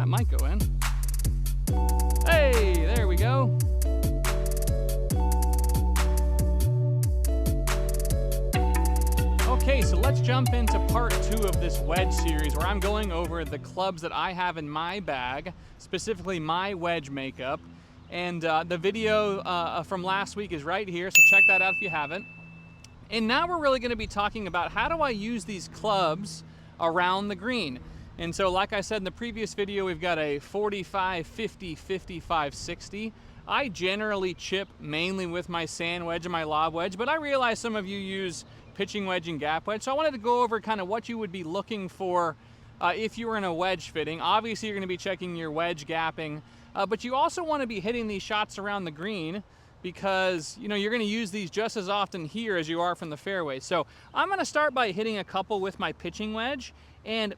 That might go in. Hey, there we go. Okay, so let's jump into part 2 of this wedge series where I'm going over the clubs that I have in my bag, specifically my wedge makeup. And the video from last week is right here, so check that out if you haven't. And now we're really going to be talking about how do I use these clubs around the green. And so like I said in the previous video, we've got a 45, 50, 55, 60. I generally chip mainly with my sand wedge and my lob wedge, but I realize some of you use pitching wedge and gap wedge. So I wanted to go over kind of what you would be looking for if you were in a wedge fitting. Obviously you're going to be checking your wedge gapping, but you also want to be hitting these shots around the green because you're going to use these just as often here as you are from the fairway. So I'm going to start by hitting a couple with my pitching wedge. And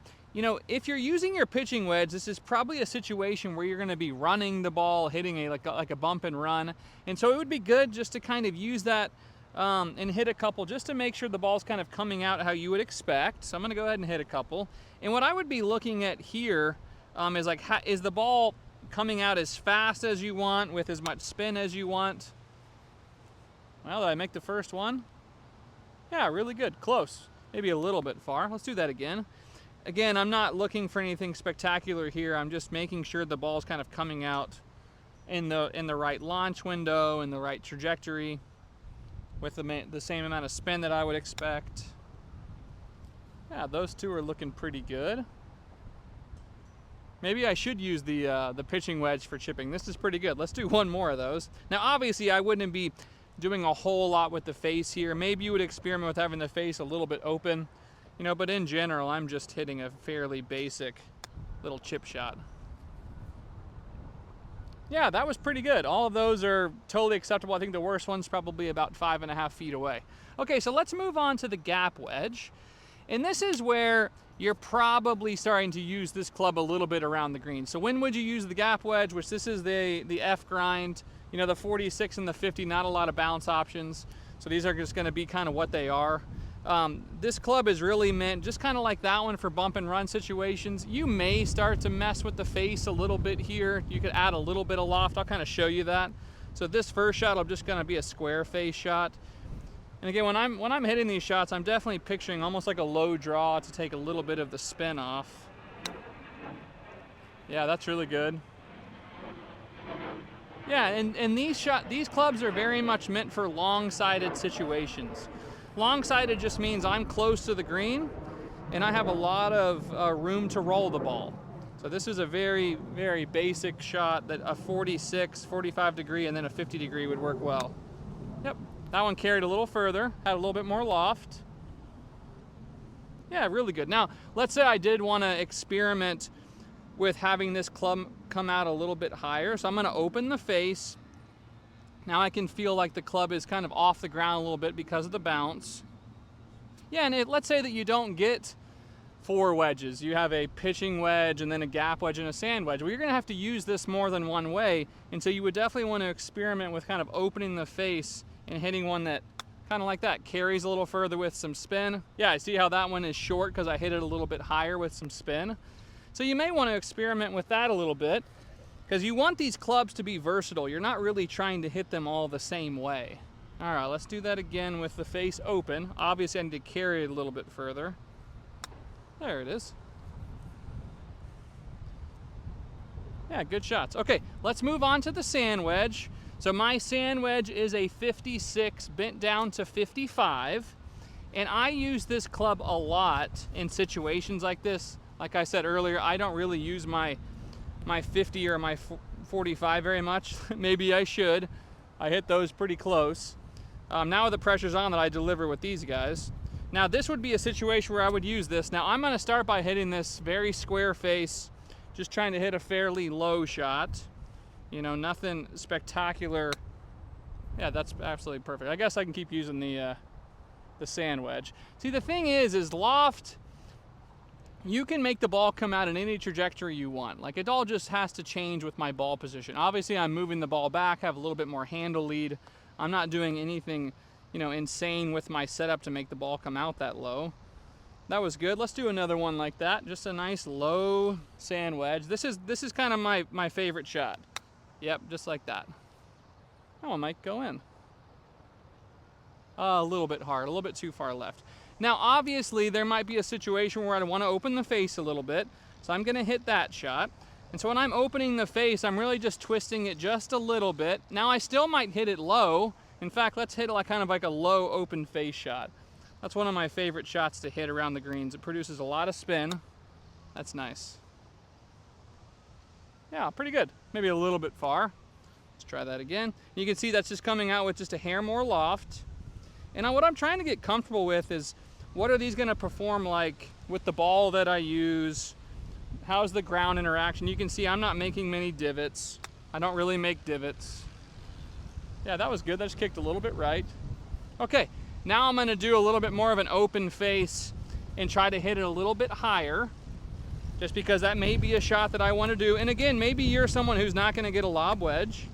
if you're using your pitching wedge, this is probably a situation where you're going to be running the ball, hitting like a bump and run. And so it would be good just to kind of use that and hit a couple just to make sure the ball's kind of coming out how you would expect. So I'm going to go ahead and hit a couple. And what I would be looking at here is like, is the ball coming out as fast as you want with as much spin as you want? Well, did I make the first one? Yeah, really good. Close. Maybe a little bit far. Let's do that again. Again, I'm not looking for anything spectacular here. I'm just making sure the ball's kind of coming out in the right launch window, in the right trajectory, with the same amount of spin that I would expect. Yeah, those two are looking pretty good. Maybe I should use the pitching wedge for chipping. This is pretty good. Let's do one more of those. Now, obviously, I wouldn't be doing a whole lot with the face here. Maybe you would experiment with having the face a little bit open, but in general, I'm just hitting a fairly basic little chip shot. Yeah, that was pretty good. All of those are totally acceptable. I think the worst one's probably about 5.5 feet away. Okay, so let's move on to the gap wedge. And this is where you're probably starting to use this club a little bit around the green. So when would you use the gap wedge, which this is the F grind, the 46 and the 50, not a lot of bounce options. So these are just gonna be kind of what they are. This club is really meant just kind of like that one for bump and run situations. You may start to mess with the face a little bit here. You could add a little bit of loft. I'll kind of show you that. So this first shot, I'm just going to be a square face shot. And again, when I'm hitting these shots, I'm definitely picturing almost like a low draw to take a little bit of the spin off. Yeah, that's really good. Yeah, and these clubs are very much meant for long-sided situations. Long-sided just means I'm close to the green and I have a lot of room to roll the ball. So this is a very, very basic shot that a 46, 45 degree and then a 50 degree would work well. Yep, that one carried a little further, had a little bit more loft. Yeah, really good. Now, let's say I did want to experiment with having this club come out a little bit higher. So I'm going to open the face. Now I can feel like the club is kind of off the ground a little bit because of the bounce. Yeah, and let's say that you don't get 4 wedges. You have a pitching wedge and then a gap wedge and a sand wedge. Well, you're going to have to use this more than one way, and so you would definitely want to experiment with kind of opening the face and hitting one that kind of like that carries a little further with some spin. Yeah, I see how that one is short because I hit it a little bit higher with some spin. So you may want to experiment with that a little bit, because you want these clubs to be versatile. You're not really trying to hit them all the same way. All right, let's do that again with the face open. Obviously, I need to carry it a little bit further. There it is. Yeah, good shots. Okay, let's move on to the sand wedge. So my sand wedge is a 56 bent down to 55. And I use this club a lot in situations like this. Like I said earlier, I don't really use my 50 or my 45 very much. Maybe I should. I hit those pretty close. Now the pressure's on that I deliver with these guys. Now this would be a situation where I would use this. Now I'm going to start by hitting this very square face, just trying to hit a fairly low shot. Nothing spectacular. Yeah, that's absolutely perfect. I guess I can keep using the sand wedge. See, the thing is loft, you can make the ball come out in any trajectory you want. Like, it all just has to change with my ball position. Obviously, I'm moving the ball back, have a little bit more handle lead. I'm not doing anything, insane with my setup to make the ball come out that low. that was good. Let's do another one like that. Just a nice low sand wedge. This is kind of my favorite shot. Yep, just like that. That one might go in. A little bit hard, a little bit too far left. Now, obviously, there might be a situation where I want to open the face a little bit, so I'm going to hit that shot. And so when I'm opening the face, I'm really just twisting it just a little bit. Now, I still might hit it low. In fact, let's hit it like kind of like a low open face shot. That's one of my favorite shots to hit around the greens. It produces a lot of spin. That's nice. Yeah, pretty good. Maybe a little bit far. Let's try that again. You can see that's just coming out with just a hair more loft. And what I'm trying to get comfortable with is, what are these going to perform like with the ball that I use? How's the ground interaction? You can see I'm not making many divots. I don't really make divots. Yeah, that was good. That just kicked a little bit right. Okay, now I'm going to do a little bit more of an open face and try to hit it a little bit higher, just because that may be a shot that I want to do. And again, maybe you're someone who's not going to get a lob wedge.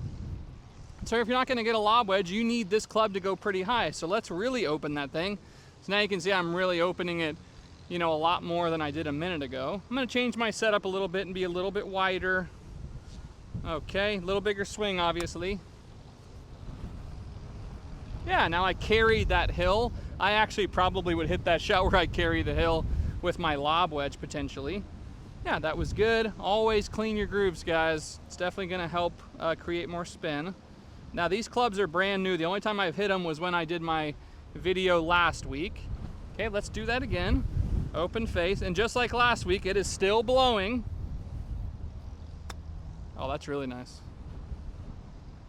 So if you're not going to get a lob wedge, you need this club to go pretty high. So let's really open that thing. So now you can see I'm really opening it, you know, a lot more than I did a minute ago. I'm going to change my setup a little bit and be a little bit wider. Okay, a little bigger swing, obviously. Yeah, now I carried that hill. I actually probably would hit that shot where I carry the hill with my lob wedge potentially. Yeah, that was good. Always clean your grooves, guys. It's definitely going to help create more spin. Now, these clubs are brand new. The only time I've hit them was when I did my video last week. Okay, let's do that again. Open face, and just like last week, it is still blowing. Oh, that's really nice.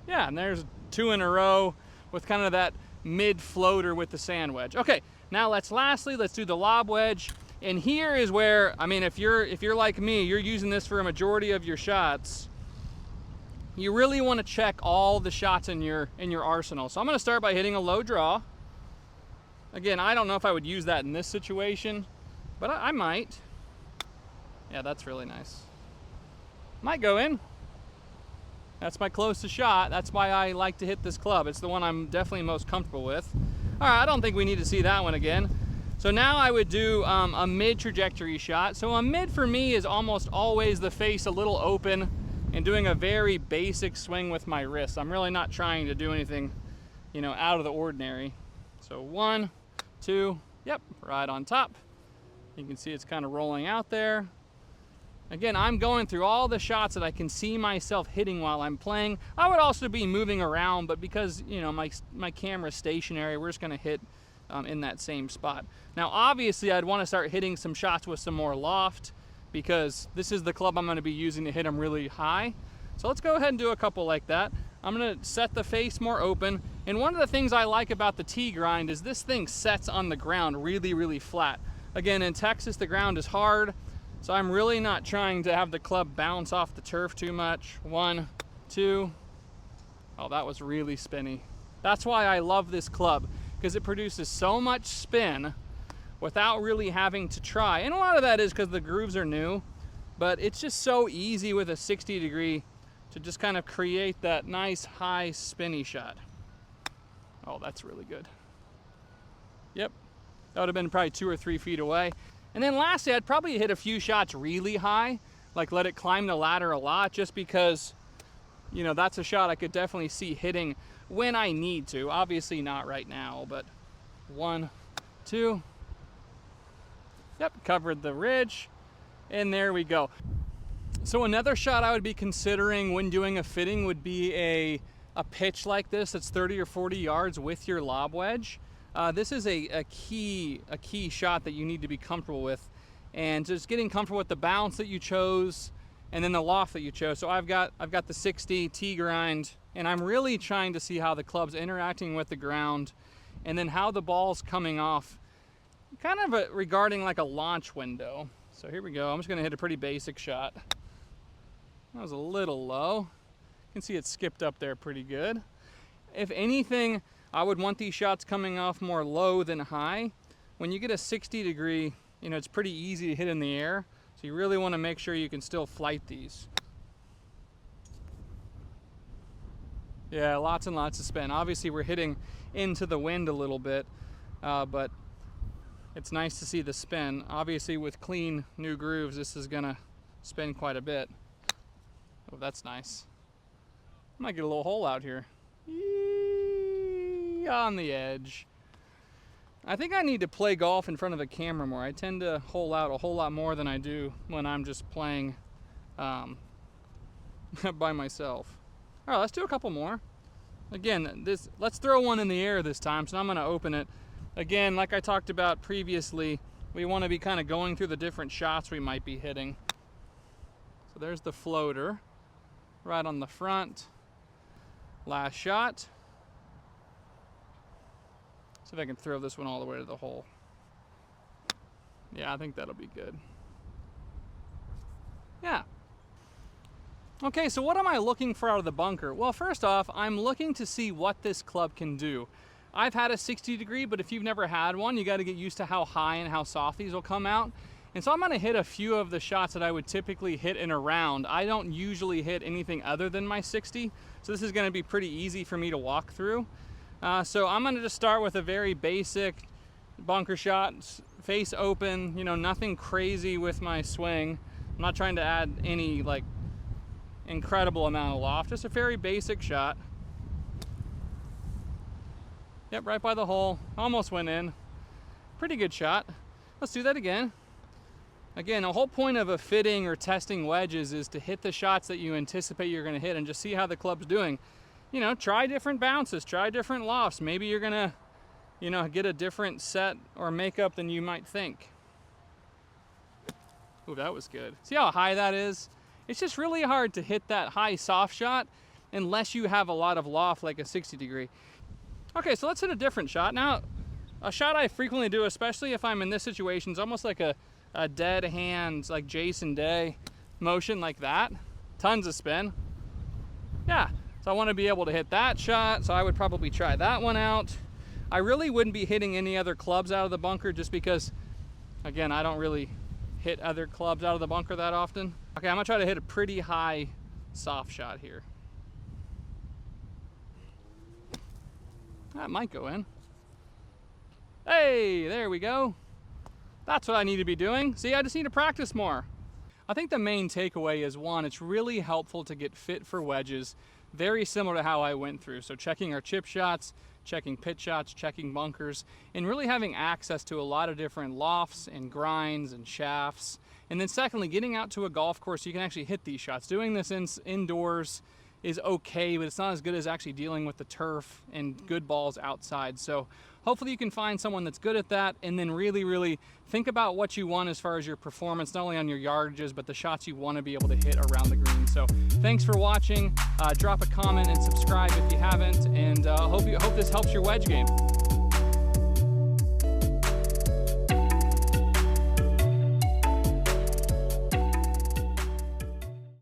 Yeah, and there's 2 in a row with kind of that mid floater with the sand wedge. Okay, now lastly, let's do the lob wedge. And here is where, I mean, if you're like me, you're using this for a majority of your shots, you really want to check all the shots in your arsenal. So I'm going to start by hitting a low draw. Again, I don't know if I would use that in this situation, but I might. Yeah, that's really nice. Might go in. That's my closest shot. That's why I like to hit this club. It's the one I'm definitely most comfortable with. All right, I don't think we need to see that one again. So now I would do a mid trajectory shot. So a mid for me is almost always the face a little open and doing a very basic swing with my wrist. I'm really not trying to do anything, you know, out of the ordinary. So 1, 2, yep, right on top. You can see it's kind of rolling out there. Again, I'm going through all the shots that I can see myself hitting while I'm playing. I would also be moving around, but because, you know, my camera's stationary, we're just gonna hit in that same spot. Now, obviously, I'd want to start hitting some shots with some more loft, because this is the club I'm going to be using to hit them really high. So let's go ahead and do a couple like that. I'm going to set the face more open. And one of the things I like about the tee grind is this thing sets on the ground really, really flat. Again, in Texas, the ground is hard, so I'm really not trying to have the club bounce off the turf too much. 1, 2. Oh, that was really spinny. That's why I love this club, because it produces so much spin without really having to try. And a lot of that is because the grooves are new, but it's just so easy with a 60 degree to just kind of create that nice high spinny shot. Oh, that's really good. Yep, that would have been probably 2 or 3 feet away. And then lastly, I'd probably hit a few shots really high, like let it climb the ladder a lot, just because, you know, that's a shot I could definitely see hitting when I need to. Obviously not right now, but 1, 2. Yep, covered the ridge, and there we go. So another shot I would be considering when doing a fitting would be a pitch like this that's 30 or 40 yards with your lob wedge. This is a key shot that you need to be comfortable with, and just getting comfortable with the bounce that you chose and then the loft that you chose. So I've got the 60 tee grind, and I'm really trying to see how the club's interacting with the ground, and then how the ball's coming off, kind of regarding like a launch window. So here we go. I'm just going to hit a pretty basic shot. That was a little low. You can see it skipped up there pretty good. If anything, I would want these shots coming off more low than high. When you get a 60 degree, you know, it's pretty easy to hit in the air. So you really want to make sure you can still flight these. Yeah, lots and lots of spin. Obviously, we're hitting into the wind a little bit, but it's nice to see the spin. Obviously with clean new grooves, this is gonna spin quite a bit. Oh, that's nice. I might get a little hole out here. Yee, on the edge. I think I need to play golf in front of a camera more. I tend to hole out a whole lot more than I do when I'm just playing by myself. All right, let's do a couple more. Again, let's throw one in the air this time, so I'm gonna open it. Again, like I talked about previously, we wanna be kind of going through the different shots we might be hitting. So there's the floater, right on the front. Last shot. See if I can throw this one all the way to the hole. Yeah, I think that'll be good. Yeah. Okay, so what am I looking for out of the bunker? Well, first off, I'm looking to see what this club can do. I've had a 60 degree, but if you've never had one, you got to get used to how high and how soft these will come out. And so I'm going to hit a few of the shots that I would typically hit in a round. I don't usually hit anything other than my 60, so this is going to be pretty easy for me to walk through. So I'm going to just start with a very basic bunker shot, face open, you know, nothing crazy with my swing. I'm not trying to add any like incredible amount of loft, just a very basic shot. Yep, right by the hole, almost went in. Pretty good shot. Let's do that again. Again, the whole point of a fitting or testing wedges is to hit the shots that you anticipate you're going to hit and just see how the club's doing. You know, try different bounces, try different lofts. Maybe you're going to, you know, get a different set or makeup than you might think. Ooh, that was good. See how high that is? It's just really hard to hit that high soft shot unless you have a lot of loft like a 60 degree. Okay, so let's hit a different shot. Now, a shot I frequently do, especially if I'm in this situation, is almost like a dead hand, like Jason Day motion like that. Tons of spin. Yeah, so I want to be able to hit that shot, so I would probably try that one out. I really wouldn't be hitting any other clubs out of the bunker just because, again, I don't really hit other clubs out of the bunker that often. Okay, I'm gonna try to hit a pretty high soft shot here. That might go in. Hey, there we go. That's what I need to be doing. See, I just need to practice more. I think the main takeaway is, one, it's really helpful to get fit for wedges, very similar to how I went through. So checking our chip shots, checking pitch shots, checking bunkers, and really having access to a lot of different lofts and grinds and shafts. And then secondly, getting out to a golf course so you can actually hit these shots. Doing this indoors is okay, but it's not as good as actually dealing with the turf and good balls outside. So hopefully you can find someone that's good at that, and then really think about what you want as far as your performance, not only on your yardages, but the shots you want to be able to hit around the green. So thanks for watching. Drop a comment and subscribe if you haven't, and hope this helps your wedge game.